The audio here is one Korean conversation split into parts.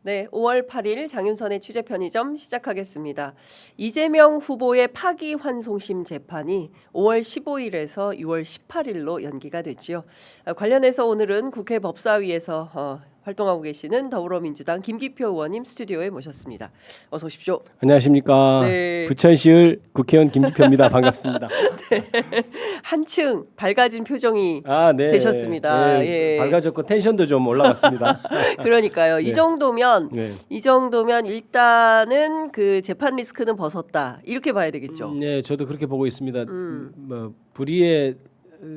네, 5월 8일 장윤선의 취재 편의점 시작하겠습니다. 이재명 후보의 파기환송심 재판이 5월 15일에서 6월 18일로 연기가 됐지요. 관련해서 오늘은 국회 법사위에서 활동하고 계시는 더불어민주당 김기표 의원님 스튜디오에 모셨습니다. 어서 오십시오. 안녕하십니까. 네. 부천시을 국회의원 김기표입니다. 반갑습니다. 네. 한층 밝아진 표정이 네. 되셨습니다. 네, 예. 밝아졌고 텐션도 좀 올라갔습니다. 그러니까요. 네. 이 정도면 네. 일단은 그 재판 리스크는 벗었다. 이렇게 봐야 되겠죠. 네, 저도 그렇게 보고 있습니다. 뭐 불의의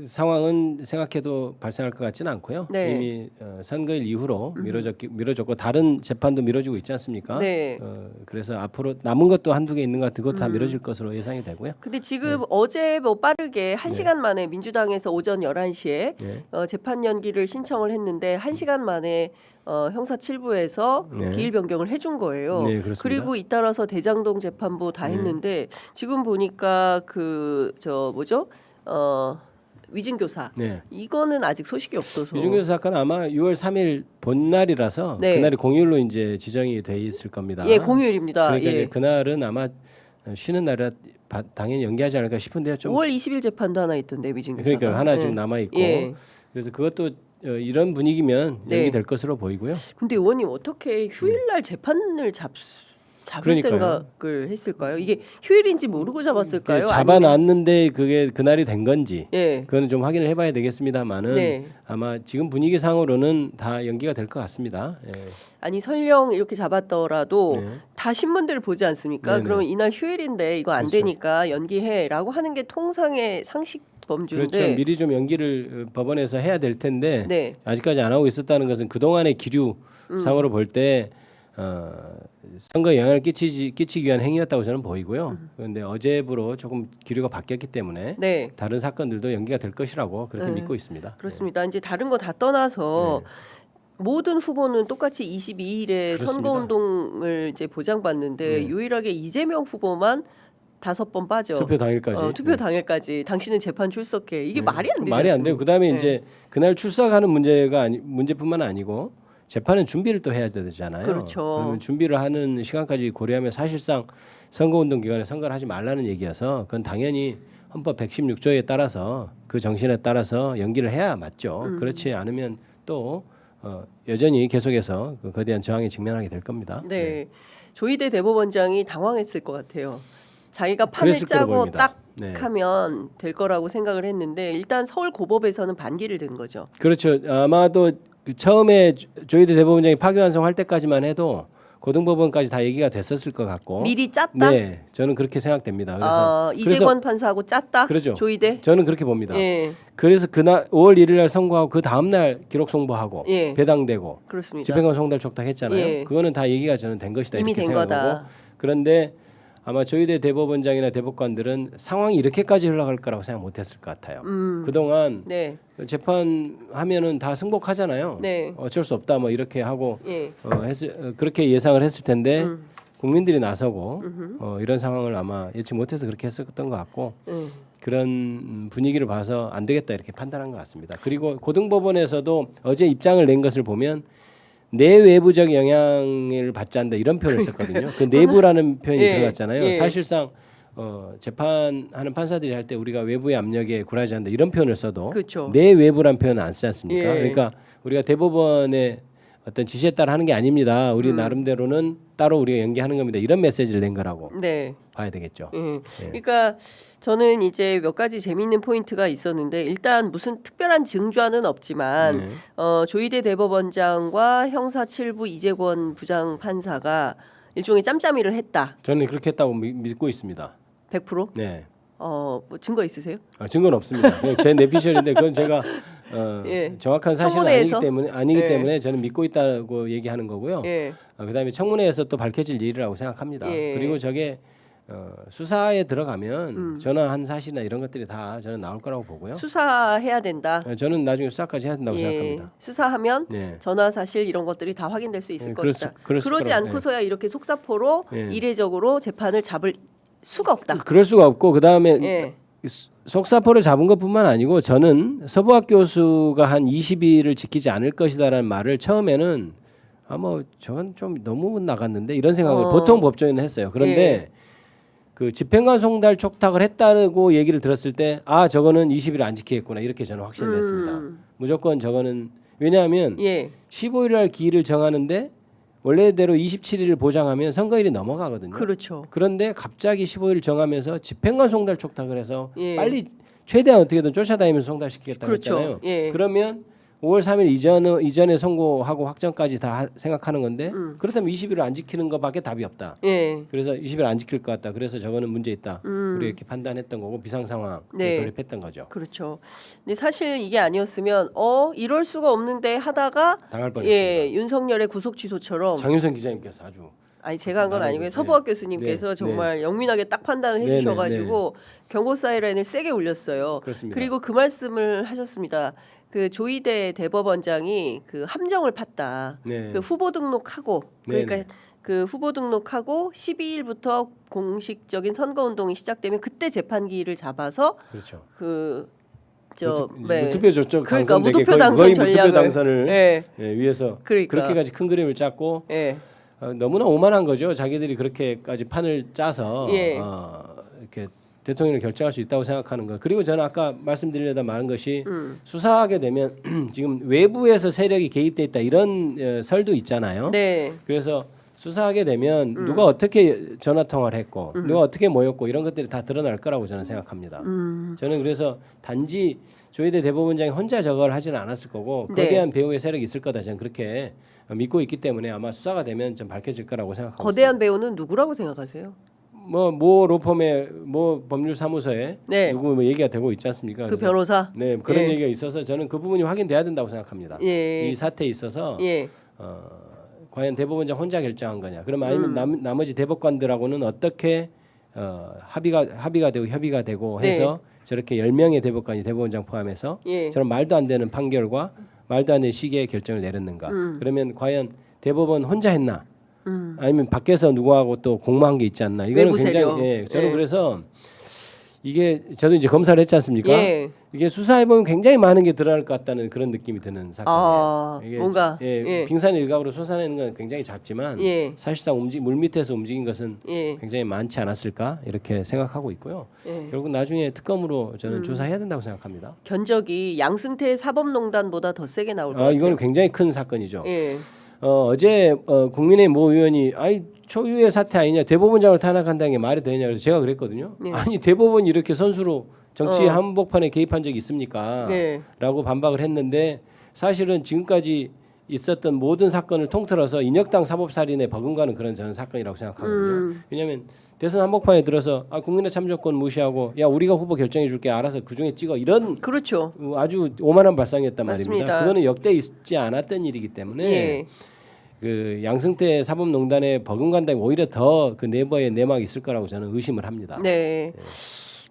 상황은 생각해도 발생할 것 같지는 않고요. 네. 이미 선거일 이후로 미뤄졌고 다른 재판도 미뤄지고 있지 않습니까? 네. 그래서 앞으로 남은 것도 한두 개 있는 것 같은 것도 다 미뤄질 것으로 예상이 되고요. 근데 지금 어제 뭐 빠르게 1시간 만에 민주당에서 오전 11시에 네. 재판 연기를 신청을 했는데 1시간 만에 형사 7부에서 네. 기일 변경을 해준 거예요. 네, 그렇습니다. 그리고 잇따라서 대장동 재판부 다 했는데 지금 보니까 위증교사 네. 이거는 아직 소식이 없어서 위증교사 사건은 아마 6월 3일 본날이라서 네. 그날이 공휴일로 이제 지정이 돼 있을 겁니다. 예, 공휴일입니다. 그러니까 예. 이제 그날은 아마 쉬는 날이라 당연히 연기하지 않을까 싶은데요. 좀 5월 20일 재판도 하나 있던데 위증교사. 그러니까 하나 지금 남아 있고 예. 그래서 그것도 이런 분위기면 네. 연기될 것으로 보이고요. 근데 의원님 어떻게 휴일날 재판을 잡을 그러니까요. 생각을 했을까요? 이게 휴일인지 모르고 잡았을까요? 잡아놨는데 그게 그날이 된 건지 예. 그거는 좀 확인을 해봐야 되겠습니다만은 네. 아마 지금 분위기상으로는 다 연기가 될 것 같습니다. 예. 아니 설령 이렇게 잡았더라도 네. 다 신문들을 보지 않습니까? 네네. 그러면 이날 휴일인데 이거 안 그렇죠. 되니까 연기해라고 하는 게 통상의 상식 범주인데. 그렇죠. 미리 좀 연기를 법원에서 해야 될 텐데 네. 아직까지 안 하고 있었다는 것은 그동안의 기류상으로 볼 때 선거에 영향을 끼치기 위한 행위였다고 저는 보이고요. 그런데 어제부로 조금 기류가 바뀌었기 때문에 네. 다른 사건들도 연기가 될 것이라고 그렇게 네. 믿고 있습니다. 그렇습니다. 이제 다른 거 다 떠나서 네. 모든 후보는 똑같이 22일에 그렇습니다. 선거운동을 이제 보장받는데 네. 유일하게 이재명 후보만 5번 빠져. 투표 당일까지. 투표 당일까지 당신은 재판 출석해. 이게 말이 안 되지 말이 안 돼요. 그다음에 않습니까? 이제 그날 출석하는 문제뿐만 아니고 재판은 준비를 또 해야 되잖아요. 그렇죠. 그러면 준비를 하는 시간까지 고려하면 사실상 선거운동 기간에 선거를 하지 말라는 얘기여서 그건 당연히 헌법 116조에 따라서 그 정신에 따라서 연기를 해야 맞죠. 그렇지 않으면 또 여전히 계속해서 그 거대한 저항에 직면하게 될 겁니다. 네. 조희대 대법원장이 당황했을 것 같아요. 자기가 판을 그랬을 거로 짜고 보입니다. 딱 네. 하면 될 거라고 생각을 했는데 일단 서울 고법에서는 반기를 든 거죠. 그렇죠. 아마도 그 처음에 조희대 대법원장이 파기환송할 때까지만 해도 고등법원까지 다 얘기가 됐었을 것 같고 미리 짰다. 네, 저는 그렇게 생각됩니다. 그래서 이재권 판사하고 짰다. 그러죠. 조희대. 저는 그렇게 봅니다. 예, 그래서 그날 5월 1일 날 선고하고 그 다음 날 기록 송부하고 예. 배당되고 그렇습니다. 집행관 송달 촉탁했잖아요. 예. 그거는 다 얘기가 저는 된 것이다 이미 이렇게 된 생각하고 거다. 그런데 아마 조희대 대법원장이나 대법관들은 상황이 이렇게까지 흘러갈 거라고 생각 못했을 것 같아요. 그동안 네, 재판하면은 다 승복하잖아요. 네. 어쩔 수 없다 뭐 이렇게 하고 예. 그렇게 예상을 했을 텐데 국민들이 나서고 이런 상황을 아마 예측 못해서 그렇게 했었던 것 같고 그런 분위기를 봐서 안 되겠다 이렇게 판단한 것 같습니다. 그리고 고등법원에서도 어제 입장을 낸 것을 보면 내외부적 영향을 받지 않는다 이런 표현을 썼거든요. 그 내부라는 표현이 예, 들어갔잖아요. 예. 사실상 재판하는 판사들이 할 때 우리가 외부의 압력에 굴하지 않는다 이런 표현을 써도 그렇죠. 내외부란 표현은 안 쓰지 않습니까? 예. 그러니까 우리가 대법원의 어떤 지시에 따라 하는 게 아닙니다. 우리 나름대로는 따로 우리가 연기하는 겁니다. 이런 메시지를 낸 거라고 네. 봐야 되겠죠. 예. 그러니까 저는 이제 몇 가지 재미있는 포인트가 있었는데 일단 무슨 특별한 증좌는 없지만 네. 조희대 대법원장과 형사 7부 이재권 부장 판사가 일종의 짬짬이를 했다. 저는 그렇게 했다고 믿고 있습니다. 100%? 네. 뭐 증거 있으세요? 증거는 없습니다. 그냥 제 내피셜인데 그건 제가 예. 정확한 사실은 청문회에서? 아니기 예. 때문에 저는 믿고 있다고 얘기하는 거고요. 예. 그다음에 청문회에서 또 밝혀질 일이라고 생각합니다. 예. 그리고 저게 수사에 들어가면 전화한 사실이나 이런 것들이 다 저는 나올 거라고 보고요. 수사해야 된다. 저는 나중에 수사까지 해야 된다고 예. 생각합니다. 수사하면 네. 전화 사실 이런 것들이 다 확인될 수 있을 예, 것이다. 그랬을 그러지 거라고, 않고서야 이렇게 속사포로 예. 이례적으로 재판을 잡을 수가 없다. 그럴 수가 없고 그다음에 예. 속사포를 잡은 것뿐만 아니고 저는 서부학 교수가 한 20일을 지키지 않을 것이다라는 말을 처음에는 뭐 저건 좀 너무 나갔는데 이런 생각을 보통 법조인은 했어요. 그런데 예. 그 집행관 송달 촉탁을 했다고 얘기를 들었을 때 저거는 20일 안 지키겠구나 이렇게 저는 확신을 했습니다. 무조건 저거는 왜냐하면 예. 15일 날 기일을 정하는데 원래대로 27일을 보장하면 선거일이 넘어가거든요. 그렇죠. 그런데 갑자기 15일 정하면서 집행관 송달 촉탁을 해서 예. 빨리 최대한 어떻게든 쫓아다니면서 송달시키겠다고 그렇죠. 했잖아요. 예. 그러면 5월 3일 이전에 선고하고 확정까지 다 생각하는 건데 그렇다면 20일을 안 지키는 것밖에 답이 없다. 예. 그래서 20일 안 지킬 것 같다. 그래서 저거는 문제 있다. 우리 이렇게 판단했던 거고 비상 상황에 네. 돌입했던 거죠. 그렇죠. 근데 사실 이게 아니었으면 이럴 수가 없는데 하다가 당할 뻔했습니다. 예, 윤석열의 구속 취소처럼 장윤선 기자님께서 아주 아니 제가 한 건 나는 아니고요. 네. 서부학 교수님께서 네. 정말 영민하게 딱 판단을 네. 해주셔가지고 경고 사이렌을 세게 울렸어요. 그렇습니다. 그리고 그 말씀을 하셨습니다. 그 조희대 대법원장이 그 함정을 팠다. 네. 그 후보 등록하고 그러니까 네. 그 후보 등록하고 12일부터 공식적인 선거 운동이 시작되면 그때 재판기일을 잡아서 그렇죠. 무투표 줬죠. 그러니까 당선되게 무투표 당선 거의 전략을 무투표 당선을 예. 위해서 그러니까. 그렇게까지 큰 그림을 짰고 예. 너무나 오만한 거죠. 자기들이 그렇게까지 판을 짜서 예. 이렇게 대통령을 결정할 수 있다고 생각하는 거. 그리고 저는 아까 말씀드리려다 많은 것이 수사하게 되면 지금 외부에서 세력이 개입돼 있다 이런 설도 있잖아요. 네. 그래서 수사하게 되면 누가 어떻게 전화 통화를 했고 누가 어떻게 모였고 이런 것들이 다 드러날 거라고 저는 생각합니다. 저는 그래서 단지 조희대 대법원장이 혼자 저걸 하지는 않았을 거고 네. 거대한 배우의 세력이 있을 거다 저는 그렇게 믿고 있기 때문에 아마 수사가 되면 좀 밝혀질 거라고 생각하고 거대한 배우는 누구라고 생각하세요? 모 로펌의 모 법률사무소에 네. 누구 뭐 얘기가 되고 있지 않습니까? 그 그래서 변호사? 네 그런 예. 얘기가 있어서 저는 그 부분이 확인돼야 된다고 생각합니다. 예. 이 사태에 있어서 예. 과연 대법원장 혼자 결정한 거냐? 그러면 아니면 나머지 대법관들하고는 어떻게 합의가 되고 협의가 되고 해서 저렇게 10명의 대법관이 대법원장 포함해서 예. 저런 말도 안 되는 판결과 말도 안 되는 시기에 결정을 내렸는가? 그러면 과연 대법원 혼자 했나? 아니면 밖에서 누구하고 또 공모한 게 있지 않나? 이거는 외부 세력. 굉장히 저는 예. 그래서 이게 저도 이제 검사를 했지 않습니까? 예. 이게 수사해 보면 굉장히 많은 게 드러날 것 같다는 그런 느낌이 드는 사건이에요. 이게 뭔가 빙산 일각으로 솟아내는 건 굉장히 작지만 예. 사실상 물 밑에서 움직인 것은 예. 굉장히 많지 않았을까 이렇게 생각하고 있고요. 예. 결국 나중에 특검으로 저는 조사해야 된다고 생각합니다. 견적이 양승태 사법농단보다 더 세게 나올 것 같아요. 이건 굉장히 큰 사건이죠. 예. 어제 국민의힘 모 의원이 초유의 사태 아니냐 대법원장을 탄핵한다는 게 말이 되냐 그래서 제가 그랬거든요. 네. 아니 대법원이 이렇게 선수로 정치 한복판에 개입한 적이 있습니까? 네. 라고 반박을 했는데 사실은 지금까지 있었던 모든 사건을 통틀어서 인혁당 사법살인에 버금가는 그런 저는 사건이라고 생각하거든요. 왜냐하면 대선 한복판에 들어서 국민의 참정권 무시하고 야 우리가 후보 결정해 줄게 알아서 그중에 찍어 이런 그렇죠. 아주 오만한 발상이었단 맞습니다. 말입니다. 그거는 역대 있지 않았던 일이기 때문에 예. 그 양승태 사법농단에 버금간다면 오히려 더 그 내부에 내막이 있을 거라고 저는 의심을 합니다. 네.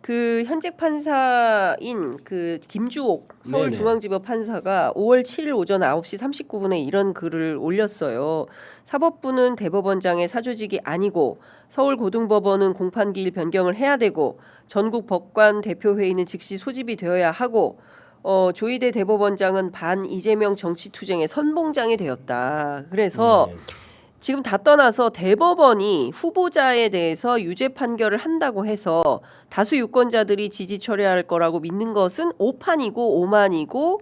그 현직 판사인 그 김주옥 서울중앙지법 판사가 5월 7일 오전 9시 39분에 이런 글을 올렸어요. 사법부는 대법원장의 사조직이 아니고 서울고등법원은 공판기일 변경을 해야 되고 전국 법관 대표회의는 즉시 소집이 되어야 하고 조희대 대법원장은 반 이재명 정치투쟁의 선봉장이 되었다. 그래서 지금 다 떠나서 대법원이 후보자에 대해서 유죄 판결을 한다고 해서 다수 유권자들이 지지 철회할 거라고 믿는 것은 오판이고 오만이고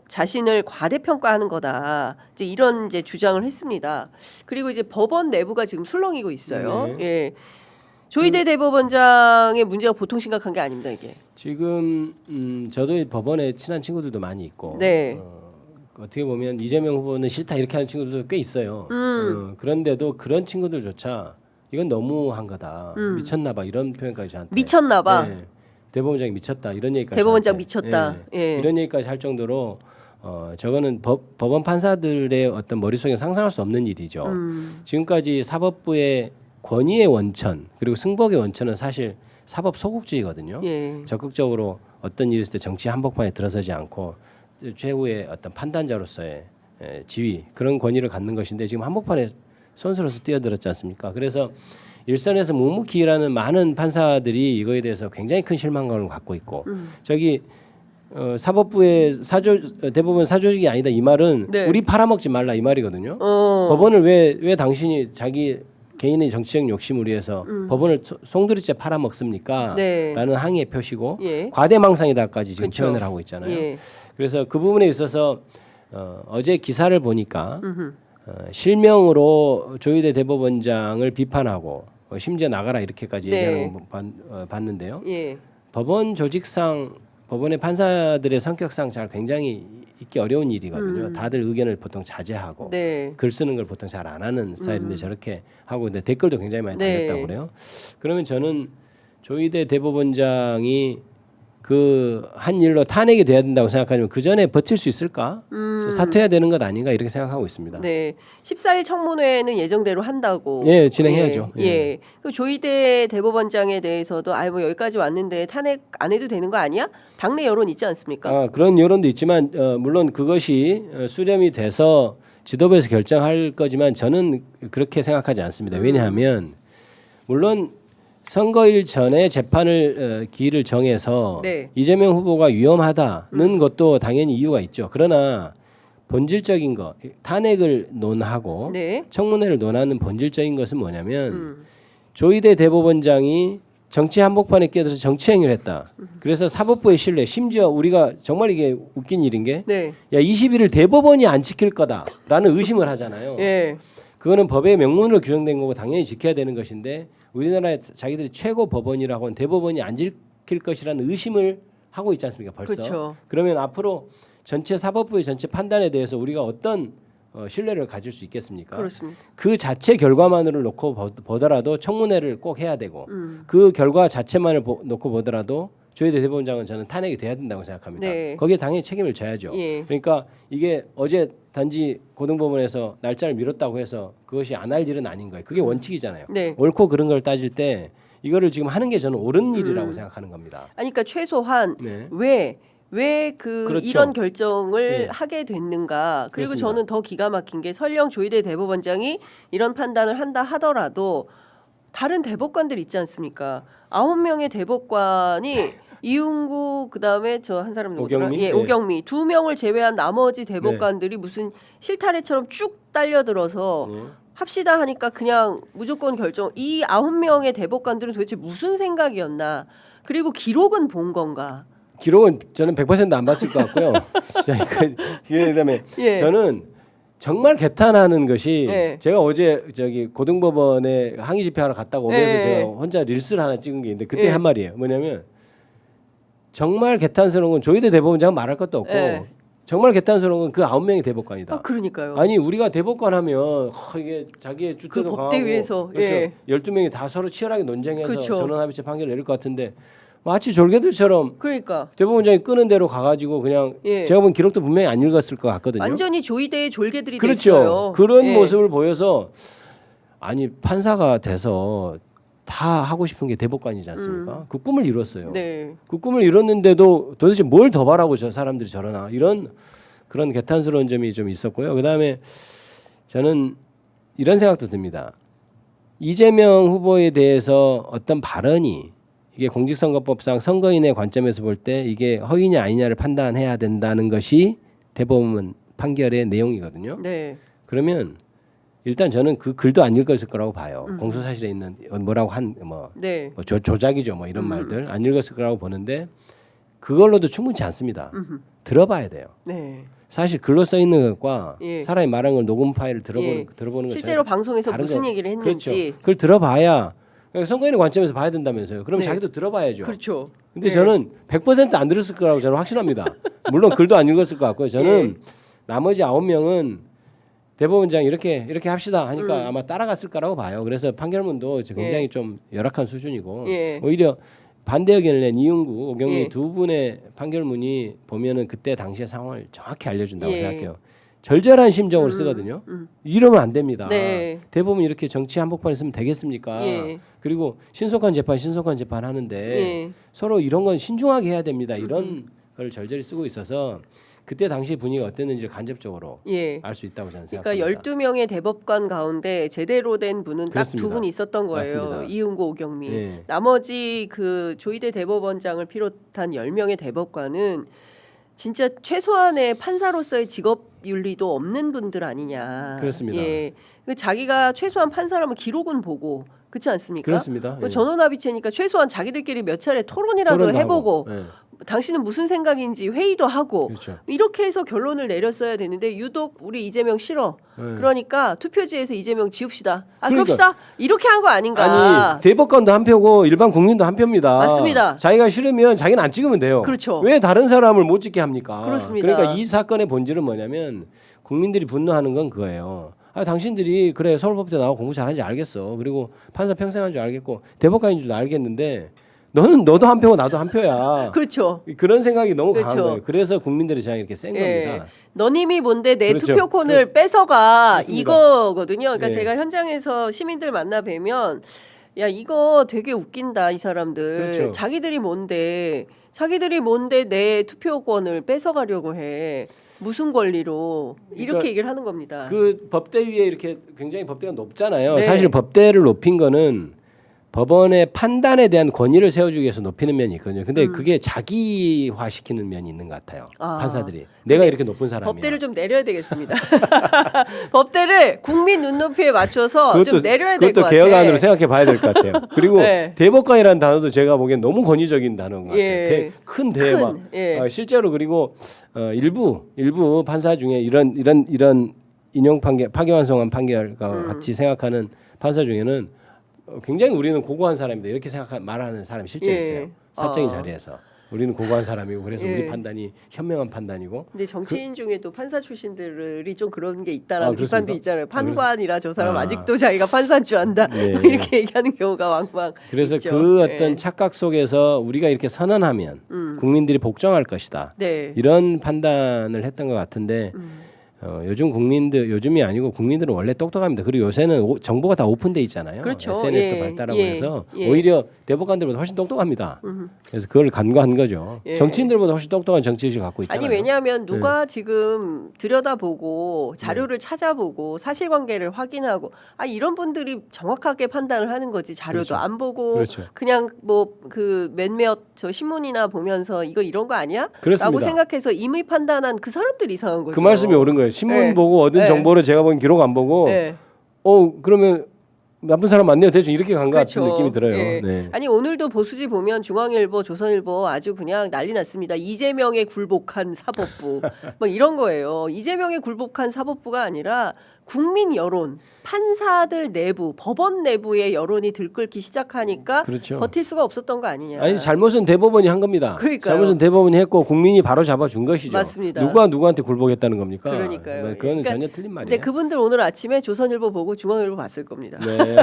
자신을 과대평가하는 거다. 이제 이런 이제 주장을 했습니다. 그리고 이제 법원 내부가 지금 술렁이고 있어요. 예. 조희대 대법원장의 문제가 보통 심각한 게 아닙니다, 이게. 지금 저도 법원에 친한 친구들도 많이 있고 네. 어떻게 보면 이재명 후보는 싫다 이렇게 하는 친구들도 꽤 있어요. 그런데도 그런 친구들조차 이건 너무한 거다. 미쳤나 봐 이런 표현까지 저한테. 미쳤나 봐. 네. 대법원장이 미쳤다 이런 얘기까지. 대법원장 저한테. 미쳤다. 예. 이런 얘기까지 할 정도로 저거는 법원 판사들의 어떤 머릿속에 상상할 수 없는 일이죠. 지금까지 사법부의 권위의 원천 그리고 승복의 원천은 사실 사법 소극주의거든요. 예. 적극적으로 어떤 일이 있을 때 정치 한복판에 들어서지 않고 최후의 어떤 판단자로서의 지위 그런 권위를 갖는 것인데 지금 한복판에 선수로서 뛰어들었지 않습니까? 그래서 일선에서 묵묵히 일하는 많은 판사들이 이거에 대해서 굉장히 큰 실망감을 갖고 있고 저기 사법부의 대법원 사조직이 아니다 이 말은 네. 우리 팔아먹지 말라 이 말이거든요. 어. 법원을 왜 당신이 자기 개인의 정치적 욕심을 위해서 법원을 송두리째 팔아먹습니까? 네. 라는 항의의 표시고 예. 과대망상이다까지 지금 그렇죠. 표현을 하고 있잖아요. 예. 그래서 그 부분에 있어서 어제 기사를 보니까 실명으로 조희대 대법원장을 비판하고 심지어 나가라 이렇게까지 네. 얘기하는 거 봤는데요. 예. 법원 조직상 법원의 판사들의 성격상 잘 굉장히 있기 어려운 일이거든요. 다들 의견을 보통 자제하고 네. 글 쓰는 걸 보통 잘 안 하는 스타일인데 저렇게 하고 근데 댓글도 굉장히 많이 네. 달렸다고 그래요. 그러면 저는 조희대 대법원장이 그 한 일로 탄핵이 돼야 된다고 생각하면 그 전에 버틸 수 있을까? 사퇴해야 되는 것 아닌가 이렇게 생각하고 있습니다. 네. 14일 청문회는 예정대로 한다고. 예, 진행해야죠. 예. 예. 그 조희대 대법원장에 대해서도 뭐 여기까지 왔는데 탄핵 안 해도 되는 거 아니야? 당내 여론 있지 않습니까? 그런 여론도 있지만 물론 그것이 수렴이 돼서 지도부에서 결정할 거지만 저는 그렇게 생각하지 않습니다. 왜냐하면 물론 선거일 전에 재판을 기일을 정해서 네. 이재명 후보가 위험하다는 것도 당연히 이유가 있죠. 그러나 본질적인 거 탄핵을 논하고 네. 청문회를 논하는 본질적인 것은 뭐냐면 조희대 대법원장이 정치 한복판에 끼어들어서 정치 행위를 했다. 그래서 사법부의 신뢰 심지어 우리가 정말 이게 웃긴 일인 게 네. 야 21일 대법원이 안 지킬 거다라는 의심을 하잖아요. 예. 그거는 법의 명문으로 규정된 거고 당연히 지켜야 되는 것인데 우리나라의 자기들이 최고 법원이라고 하는 대법원이 안 지킬 것이라는 의심을 하고 있지 않습니까? 벌써. 그렇죠. 그러면 앞으로 전체 사법부의 전체 판단에 대해서 우리가 어떤 신뢰를 가질 수 있겠습니까? 그렇습니다. 그 자체 결과만으로 놓고 보더라도 청문회를 꼭 해야 되고 그 결과 자체만을 놓고 보더라도 조희대 대법원장은 저는 탄핵이 돼야 된다고 생각합니다. 네. 거기에 당연히 책임을 져야죠. 예. 그러니까 이게 어제 단지 고등법원에서 날짜를 미뤘다고 해서 그것이 안 할 일은 아닌 거예요. 그게 원칙이잖아요. 네. 옳고 그른 걸 따질 때 이거를 지금 하는 게 저는 옳은 일이라고 생각하는 겁니다. 아니 그러니까 최소한 네. 왜 그 그렇죠. 이런 결정을 네. 하게 됐는가. 그리고 그렇습니다. 저는 더 기가 막힌 게 설령 조희대 대법원장이 이런 판단을 한다 하더라도 다른 대법관들 있지 않습니까? 9명의 대법관이 이윤구 그다음에 저 한 사람 누구더라? 오경미? 예, 네. 오경미 2명을 제외한 나머지 대법관들이 무슨 실타래처럼 쭉 달려들어서 네. 합시다 하니까 그냥 무조건 결정. 이 9명의 대법관들은 도대체 무슨 생각이었나? 그리고 기록은 본 건가? 기록은 저는 100%안 봤을 것 같고요. 그다음에 예. 저는 정말 개탄하는 것이 예. 제가 어제 저기 고등법원에 항의 집회하러 갔다가 오면서 예. 제가 혼자 릴스를 하나 찍은 게 있는데 그때 예. 한 말이에요. 뭐냐면 정말 개탄스러운 건 조희대 대법원장은 말할 것도 없고 예. 정말 개탄스러운 건 그 9명의 대법관이다. 그러니까요. 아니 우리가 대법관 하면 이게 자기의 주대도 그 강하고 법대 위에서, 그렇죠. 예. 12명이 다 서로 치열하게 논쟁해서 그렇죠. 전원합의체 판결을 내릴 것 같은데 마치 졸개들처럼 그러니까 대법원장이 끄는 대로 가가지고 그냥 예. 제가 본 기록도 분명히 안 읽었을 것 같거든요. 완전히 조희대의 졸개들이 그렇죠. 됐어요. 그런 예. 모습을 보여서 아니 판사가 돼서 다 하고 싶은 게 대법관이지 않습니까? 그 꿈을 이뤘어요. 네. 그 꿈을 이뤘는데도 도대체 뭘 더 바라고 저 사람들이 저러나 이런 그런 개탄스러운 점이 좀 있었고요. 그다음에 저는 이런 생각도 듭니다. 이재명 후보에 대해서 어떤 발언이 이게 공직선거법상 선거인의 관점에서 볼 때 이게 허위냐 아니냐를 판단해야 된다는 것이 대법원 판결의 내용이거든요. 네. 그러면 일단 저는 그 글도 안 읽었을 거라고 봐요. 공소사실에 있는 뭐라고 네. 조작이죠, 뭐 이런 말들 안 읽었을 거라고 보는데 그걸로도 충분치 않습니다. 들어봐야 돼요. 네. 사실 글로 써 있는 것과 예. 사람이 말한 걸 녹음 파일을 예. 들어보는 것 실제로 방송에서 다른 무슨 거- 얘기를 그렇죠. 했는지. 그걸 들어봐야 선거인의 관점에서 봐야 된다면서요. 그럼 네. 자기도 들어봐야죠. 그렇죠. 근데 네. 저는 100%안 들었을 거라고 저는 확신합니다. 물론 글도 안 읽었을 것 같고요. 저는 예. 나머지 9명은 대법원장 이렇게 합시다 하니까 아마 따라갔을 거라고 봐요. 그래서 판결문도 굉장히 좀 열악한 수준이고 예. 오히려 반대 의견을 낸 이윤구, 오경미 예. 두 분의 판결문이 보면은 그때 당시의 상황을 정확히 알려준다고 예. 생각해요. 절절한 심정을 쓰거든요. 이러면 안 됩니다. 네. 대법원 이렇게 정치 한복판에 쓰면 되겠습니까? 예. 그리고 신속한 재판 하는데 예. 서로 이런 건 신중하게 해야 됩니다. 이런 걸 절절히 쓰고 있어서 그때 당시 분위기가 어땠는지를 간접적으로 예. 알 수 있다고 저는 그러니까 생각합니다. 12명의 대법관 가운데 제대로 된 분은 딱 두 그렇습니다. 분 있었던 거예요. 맞습니다. 이윤구, 오경미. 예. 나머지 그 조희대 대법원장을 비롯한 10명의 대법관은 진짜 최소한의 판사로서의 직업 윤리도 없는 분들 아니냐. 그렇습니다. 예. 그 자기가 최소한 판사라면 기록은 보고 그렇지 않습니까? 그렇습니다. 그 예. 전원합의체니까 최소한 자기들끼리 몇 차례 토론이라도 토론도 해보고 하고. 예. 당신은 무슨 생각인지 회의도 하고 그렇죠. 이렇게 해서 결론을 내렸어야 되는데 유독 우리 이재명 싫어. 예. 그러니까 투표지에서 이재명 지웁시다. 아 그러니까. 그럽시다. 이렇게 한 거 아닌가. 아니 대법관도 한 표고 일반 국민도 한 표입니다. 맞습니다. 자기가 싫으면 자기는 안 찍으면 돼요. 그렇죠. 왜 다른 사람을 못 찍게 합니까? 그렇습니다. 그러니까 이 사건의 본질은 뭐냐면 국민들이 분노하는 건 그거예요. 아 당신들이 그래 서울법대 나와 공부 잘하는지 알겠어. 그리고 판사 평생 한 줄 알겠고 대법관인 줄도 알겠는데 너도 한 표고 나도 한 표야. 그렇죠. 그런 생각이 너무 강한 그렇죠. 거예요. 그래서 국민들이 저항 이렇게 센 예. 겁니다. 너님이 뭔데 내 그렇죠. 투표권을 뺏어가 그렇습니다. 이거거든요. 그러니까 예. 제가 현장에서 시민들 만나 뵈면 야 이거 되게 웃긴다 이 사람들. 그렇죠. 자기들이 뭔데 내 투표권을 뺏어가려고 해. 무슨 권리로 이렇게 그러니까 얘기를 하는 겁니다. 그 법대 위에 이렇게 굉장히 법대가 높잖아요. 네. 사실 법대를 높인 거는 법원의 판단에 대한 권위를 세워주기 위해서 높이는 면이 있거든요. 근데 그게 자기화시키는 면이 있는 것 같아요. 아. 판사들이 내가 이렇게 높은 사람이야. 법대를 좀 내려야 되겠습니다. 법대를 국민 눈높이에 맞춰서 좀 내려야 될 것 그것도 같아요. 개혁안으로 생각해 봐야 될 것 같아요. 그리고 네. 대법관이라는 단어도 제가 보기엔 너무 권위적인 단어인 것 같아요. 예. 큰 대막. 예. 실제로 그리고 일부 판사 중에 이런 인용 판결 파기환송한 판결과 같이 생각하는 판사 중에는 굉장히 우리는 고고한 사람이다 이렇게 말하는 사람이 실제 예. 있어요. 사적인 아. 자리에서 우리는 고고한 사람이고 그래서 예. 우리 판단이 현명한 판단이고. 근데 정치인 중에도 판사 출신들이 좀 그런 게 있다라는 그렇습니까? 비판도 있잖아요. 판관이라 저 사람 아. 아직도 자기가 판사인 줄 안다. 네. 뭐 이렇게 얘기하는 경우가 왕왕 그래서 있죠. 그 어떤 예. 착각 속에서 우리가 이렇게 선언하면 국민들이 복종할 것이다. 네. 이런 판단을 했던 것 같은데 요즘이 아니고 국민들은 원래 똑똑합니다. 그리고 요새는 정보가 다 오픈돼 있잖아요. 그렇죠. SNS도 예. 발달하고 예. 해서 예. 오히려 대법관들보다 훨씬 똑똑합니다. 그래서 그걸 간과한 거죠. 예. 정치인들보다 훨씬 똑똑한 정치의식을 갖고 있잖아요. 아니 왜냐하면 누가 지금 들여다보고 자료를 찾아보고 사실관계를 확인하고 이런 분들이 정확하게 판단을 하는 거지 자료도 그렇죠. 안 보고 그렇죠. 그냥 뭐 그 몇몇 저 신문이나 보면서 이거 이런 거 아니야? 그렇습니다. 라고 생각해서 임의 판단한 그 사람들이 이상한 거죠. 그 말씀이 옳은 거예요. 신문 네. 보고 얻은 네. 정보를 제가 보기엔 기록 안 보고 네. 그러면 나쁜 사람 맞네요. 대충 이렇게 간 것 그렇죠. 같은 느낌이 들어요. 예. 네. 아니 오늘도 보수지 보면 중앙일보, 조선일보 아주 그냥 난리 났습니다. 이재명의 굴복한 사법부 뭐 이런 거예요. 이재명의 굴복한 사법부가 아니라 국민 여론, 판사들 내부, 법원 내부의 여론이 들끓기 시작하니까 그렇죠. 버틸 수가 없었던 거 아니냐. 아니 잘못은 대법원이 한 겁니다. 그러니까요. 잘못은 대법원이 했고 국민이 바로 잡아준 것이죠. 맞습니다. 누가 누구한테 굴복했다는 겁니까? 그러니까요. 그건 그러니까 전혀 틀린 말이에요. 근데 그분들 오늘 아침에 조선일보 보고 중앙일보 봤을 겁니다. 네.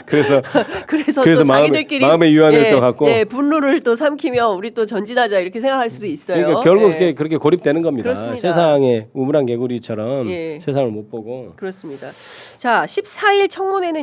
그래서 그래서 그래서 또 자기들끼리 마음의 유한을 또 갖고. 분노를 또 삼키며 우리 또 전진하자 이렇게 생각할 수도 있어요. 그러니까 결국 예. 그렇게 고립되는 겁니다. 그렇습니다. 세상에 우물안 개구리처럼 예. 세상을 못 보고. 그렇습니다. 자, 14일 청문회는